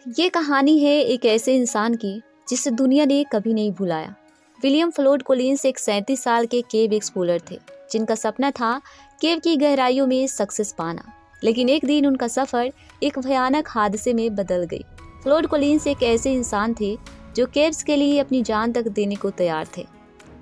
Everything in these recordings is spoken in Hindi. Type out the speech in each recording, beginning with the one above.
ये कहानी है एक ऐसे इंसान की जिसे दुनिया ने कभी नहीं भुलाया। विलियम फ्लोयड कोलिंस एक 37 साल के केव एक्सप्लोरर थे जिनका सपना था केव की गहराइयों में सक्सेस पाना। लेकिन एक दिन उनका सफर एक भयानक हादसे में बदल गई। फ्लोयड कोलिंस एक ऐसे इंसान थे जो केव्स के लिए अपनी जान तक देने को तैयार थे।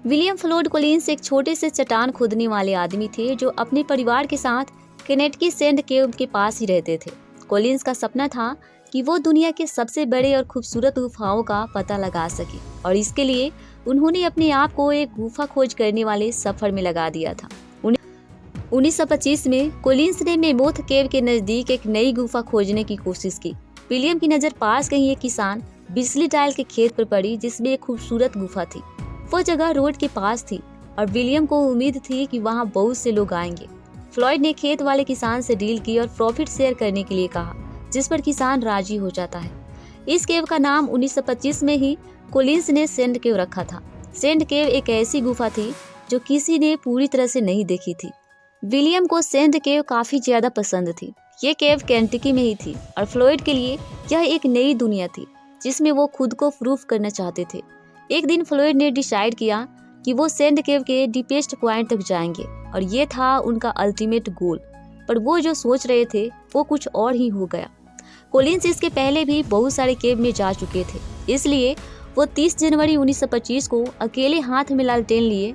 विलियम फ्लोयड कोलिंस एक छोटे से चट्टान खोदने वाले आदमी थे जो अपने परिवार के साथ केनेटकी सैंड केव के पास ही रहते थे। कोलिंस का सपना था कि वो दुनिया के सबसे बड़े और खूबसूरत गुफाओं का पता लगा सके और इसके लिए उन्होंने अपने आप को एक गुफा खोज करने वाले सफर में लगा दिया था। 1925 में कोलिंस ने मेमोथ केव के नजदीक एक नई गुफा खोजने की कोशिश की। विलियम की नजर पास कहीं एक किसान बिजली टाइल के खेत पर पड़ी जिसमें एक खूबसूरत गुफा थी। वो जगह रोड के पास थी और विलियम को उम्मीद थी कि वहाँ बहुत से लोग आएंगे। फ्लॉयड ने खेत वाले किसान से डील की और प्रॉफिट शेयर करने के लिए कहा, जिस पर किसान राजी हो जाता है। इस केव का नाम 1925 में ही कोलिंस ने सैंड केव रखा था। सैंड केव एक ऐसी गुफा थी जो किसी ने पूरी तरह से नहीं देखी थी। विलियम को सैंड केव काफी ज्यादा पसंद थी। ये केव केंटकी में ही थी और फ्लॉयड के लिए यह एक नई दुनिया थी जिसमें वो खुद को प्रूफ करना चाहते थे। एक दिन फ्लॉयड ने डिसाइड किया कि वो सैंड केव के डीपेस्ट पॉइंट तक जाएंगे और ये था उनका अल्टीमेट गोल। पर वो जो सोच रहे थे वो कुछ और ही हो गया। कोलिंस इसके पहले भी बहुत सारे केव में जा चुके थे, इसलिए वो 30 जनवरी 1925 को अकेले हाथ में लालटेन लिए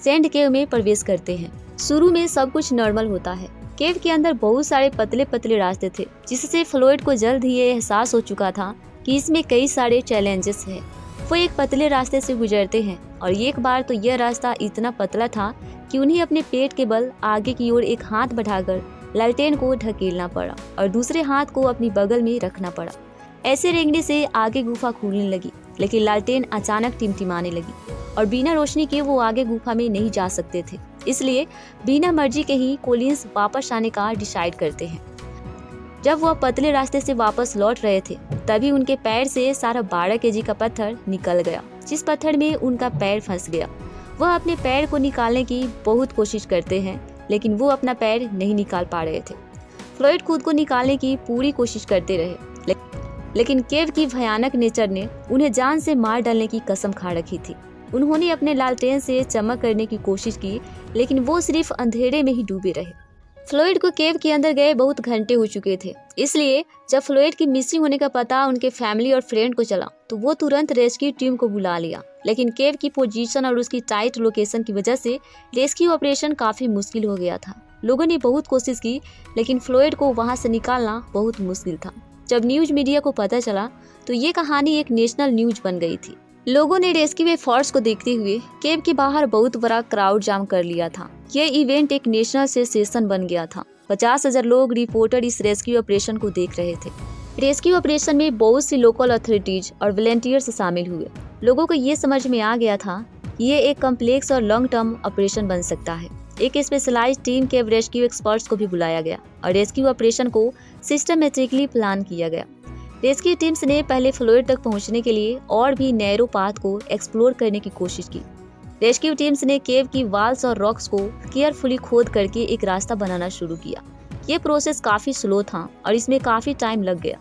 सैंड केव में प्रवेश करते हैं। शुरू में सब कुछ नॉर्मल होता है। केव के अंदर बहुत सारे पतले पतले रास्ते थे जिससे फ्लॉयड को जल्द ही ये एहसास हो चुका था कि इसमें कई सारे चैलेंजेस हैं। वो एक पतले रास्ते से गुजरते हैं और एक बार तो यह रास्ता इतना पतला था कि उन्हें अपने पेट के बल आगे की ओर एक हाथ बढ़ाकर लालटेन को ढकेलना पड़ा और दूसरे हाथ को अपनी बगल में रखना पड़ा। ऐसे रेंगने से आगे गुफा खुलने लगी, लेकिन लालटेन अचानक टिमटिमाने लगी और बिना रोशनी के वो आगे गुफा में नहीं जा सकते थे। इसलिए बिना मर्जी के ही कोलिंस वापस आने का डिसाइड करते हैं। जब वह पतले रास्ते से वापस लौट रहे थे तभी उनके पैर से सारा 12 केजी का पत्थर निकल गया, जिस पत्थर में उनका पैर फंस गया। वह अपने पैर को निकालने की बहुत कोशिश करते हैं लेकिन वो अपना पैर नहीं निकाल पा रहे थे। फ्लॉयड खुद को निकालने की पूरी कोशिश करते रहे, लेकिन केव की भयानक नेचर ने उन्हें जान से मार डालने की कसम खा रखी थी। उन्होंने अपने लालटेन से चमक करने की कोशिश की लेकिन वो सिर्फ अंधेरे में ही डूबे रहे। फ्लॉयड को केव के अंदर गए बहुत घंटे हो चुके थे, इसलिए जब फ्लॉयड की मिसिंग होने का पता उनके फैमिली और फ्रेंड को चला तो वो तुरंत रेस्क्यू टीम को बुला लिया। लेकिन केव की पोजीशन और उसकी टाइट लोकेशन की वजह से रेस्क्यू ऑपरेशन काफी मुश्किल हो गया था। लोगों ने बहुत कोशिश की लेकिन फ्लॉयड को वहां से निकालना बहुत मुश्किल था। जब न्यूज मीडिया को पता चला तो ये कहानी एक नेशनल न्यूज बन गई थी। लोगों ने रेस्क्यू एफर्ट्स को देखते हुए केव के बाहर बहुत बड़ा क्राउड जाम कर लिया था। यह इवेंट एक नेशनल सेंसेशन बन गया था। 50,000 लोग रिपोर्टर इस रेस्क्यू ऑपरेशन को देख रहे थे। रेस्क्यू ऑपरेशन में बहुत सी लोकल अथॉरिटीज और वॉलंटियर्स शामिल हुए। लोगों को ये समझ में आ गया था कि ये एक कॉम्प्लेक्स और लॉन्ग टर्म ऑपरेशन बन सकता है। एक स्पेशलाइज्ड टीम के रेस्क्यू एक्सपर्ट्स को भी बुलाया गया और रेस्क्यू ऑपरेशन को सिस्टमेटिकली प्लान किया गया। रेस्क्यू टीम्स ने पहले फ्लॉयड तक पहुंचने के लिए और भी नैरो पाथ को एक्सप्लोर करने की कोशिश की। रेस्क्यू टीम्स ने केव की वॉल्स और रॉक्स को केयरफुली खोद करके एक रास्ता बनाना शुरू किया। ये प्रोसेस काफी स्लो था और इसमें काफी टाइम लग गया।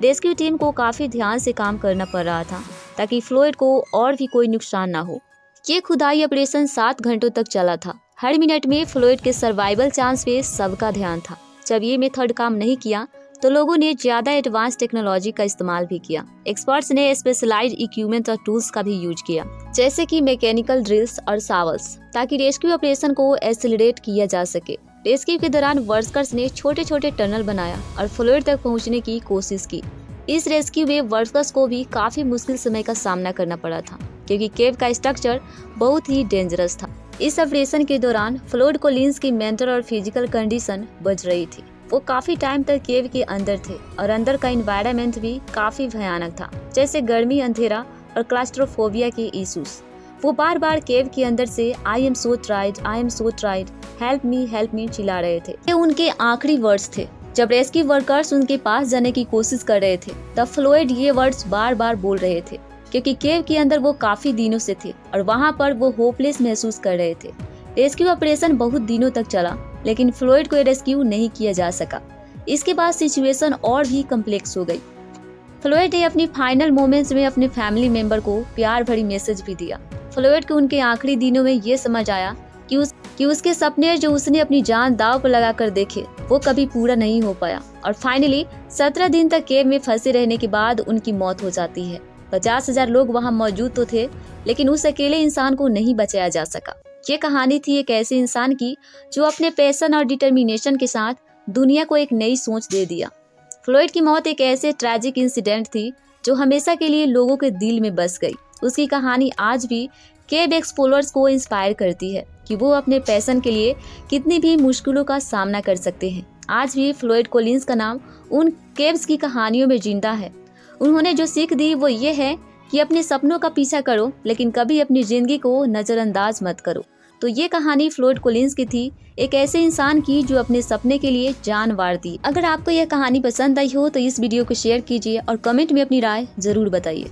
रेस्क्यू टीम को काफी ध्यान से काम करना पड़ रहा था ताकि फ्लॉयड को और भी कोई नुकसान ना हो। ये खुदाई ऑपरेशन 7 घंटों तक चला था। हर मिनट में फ्लॉयड के सर्वाइवल चांस पे सबका ध्यान था। जब ये मेथड काम नहीं किया तो लोगों ने ज्यादा एडवांस टेक्नोलॉजी का इस्तेमाल भी किया। एक्सपर्ट्स ने स्पेशलाइज्ड इक्विपमेंट और टूल्स का भी यूज किया, जैसे कि मैकेनिकल ड्रिल्स और शावल्स, ताकि रेस्क्यू ऑपरेशन को एक्सेलरेट किया जा सके। रेस्क्यू के दौरान वर्कर्स ने छोटे छोटे टनल बनाया और फ्लॉयड तक पहुंचने की कोशिश की। इस रेस्क्यू में वर्कर्स को भी काफी मुश्किल समय का सामना करना पड़ा था क्योंकि केव का स्ट्रक्चर बहुत ही डेंजरस था। इस ऑपरेशन के दौरान फ्लॉयड कोलिंस की मेंटल और फिजिकल कंडीशन बच रही थी। वो काफी टाइम तक केव के अंदर थे और अंदर का एनवायरनमेंट भी काफी भयानक था, जैसे गर्मी, अंधेरा और क्लास्ट्रोफोबिया के इश्यूज। वो बार बार केव के अंदर से I am so tried, help me चिल्ला रहे थे। ये उनके आखिरी वर्ड्स थे। जब रेस्क्यू वर्कर्स उनके पास जाने की कोशिश कर रहे थे तब फ्लॉयड ये वर्ड्स बार बार बोल रहे थे क्योंकि केव के अंदर वो काफी दिनों से थे और वहाँ पर वो होपलेस महसूस कर रहे थे। रेस्क्यू ऑपरेशन बहुत दिनों तक चला लेकिन फ्लॉयड को रेस्क्यू नहीं किया जा सका। इसके बाद सिचुएशन और भी कम्प्लेक्स हो गई। फ्लोयड ने अपनी फाइनल मोमेंट्स में अपने फैमिली मेंबर को प्यार भरी मैसेज भी दिया। फ्लोयड को उनके आखिरी दिनों में ये समझ आया कि उसके सपने जो उसने अपनी जान दांव पर लगाकर देखे वो कभी पूरा नहीं हो पाया और फाइनली 17 दिन तक केव में फंसे रहने के बाद उनकी मौत हो जाती है। 50,000 लोग वहां मौजूद तो थे, लेकिन उस अकेले इंसान को नहीं बचाया जा सका। ये कहानी थी एक ऐसे इंसान की जो अपने पैशन और डिटर्मिनेशन के साथ दुनिया को एक नई सोच दे दिया। फ्लोयड की मौत एक ऐसे ट्रैजिक इंसिडेंट थी जो हमेशा के लिए लोगों के दिल में बस गई। उसकी कहानी आज भी केव एक्सप्लोरर्स को इंस्पायर करती है कि वो अपने पैशन के लिए कितनी भी मुश्किलों का सामना कर सकते हैं। आज भी फ्लोयड कोलिंस का नाम उन केव्स की कहानियों में जिंदा है। उन्होंने जो सीख दी वो ये है कि अपने सपनों का पीछा करो, लेकिन कभी अपनी जिंदगी को नजरअंदाज मत करो। तो ये कहानी फ्लोयड कोलिंस की थी, एक ऐसे इंसान की जो अपने सपने के लिए जान वार दी। अगर आपको यह कहानी पसंद आई हो तो इस वीडियो को शेयर कीजिए और कमेंट में अपनी राय जरूर बताइए।